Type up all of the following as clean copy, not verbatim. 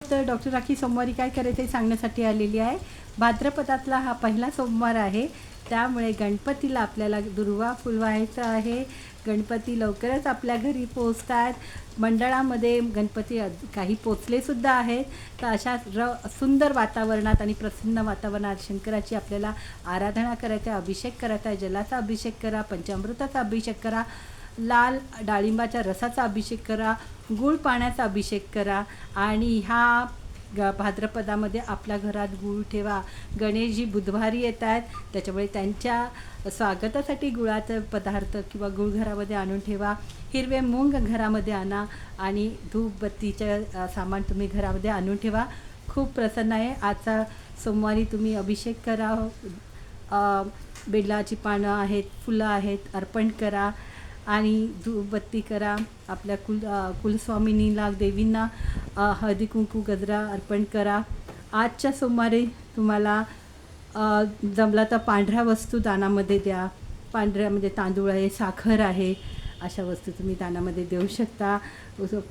तर डॉक्टर राखी सोमवारी काय करायचं हे सांगण्यासाठी आलेली आहे। भाद्रपदातला हा पहिला सोमवार आहे, त्यामुळे गणपतीला आपल्याला दुर्वा फुलवायचा आहे। गणपती लवकरच आपल्या घरी पोहोचतात। मंडळामध्ये गणपती काही पोचलेसुद्धा आहेत। तर अशा सुंदर वातावरणात आणि प्रसन्न वातावरणात शंकराची आपल्याला आराधना करायची, अभिषेक करायचा आहे। जलाचा अभिषेक करा, पंचामृताचा अभिषेक करा, लाल डाळिंबाच्या रसाचा अभिषेक करा, गूळ पाण्याचा अभिषेक करा आणि ह्या भाद्रपदामध्ये आपल्या घरात गूळ ठेवा। गणेशजी बुधवारी येत आहेत, त्याच्यामुळे त्यांच्या स्वागतासाठी गुळाचा पदार्थ किंवा गूळ घरामध्ये आणून ठेवा। हिरवे मूग घरामध्ये आणा आणि धूपबत्तीचं सामान तुम्ही घरामध्ये आणून ठेवा। खूप प्रसन्न आहे। आजचा सोमवारी तुम्ही अभिषेक करा, बेलाची पानं आहेत, फुलं आहेत, अर्पण करा आणि धूपबत्ती करा। आपल्या कुलस्वामिनीला देवींना हळदी कुंकू गजरा अर्पण करा। आजच्या सोमवारी तुम्हाला जमला तर पांढऱ्या वस्तू दानामध्ये द्या। पांढऱ्या म्हणजे तांदूळ आहे, साखर आहे, अशा वस्तू तुम्ही दानामध्ये देऊ शकता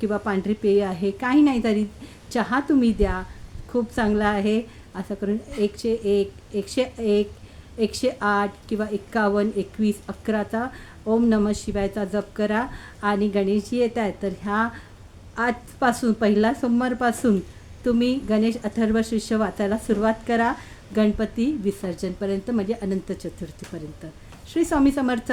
किंवा पांढरी पेय आहे, काही नाही तरी चहा तुम्ही द्या, खूप चांगला आहे। असं करून 101, 101, 108 किंवा 51, 21, 11चा ओम नमः शिवायचा जप करा। आणि गणेशजी येत आहेत तर ह्या आजपासून पहिला सोमवारपासून तुम्ही गणेश अथर्व शीर्ष वाचायला सुरुवात करा, गणपती विसर्जनपर्यंत म्हणजे अनंत चतुर्थीपर्यंत। श्री स्वामी समर्थ।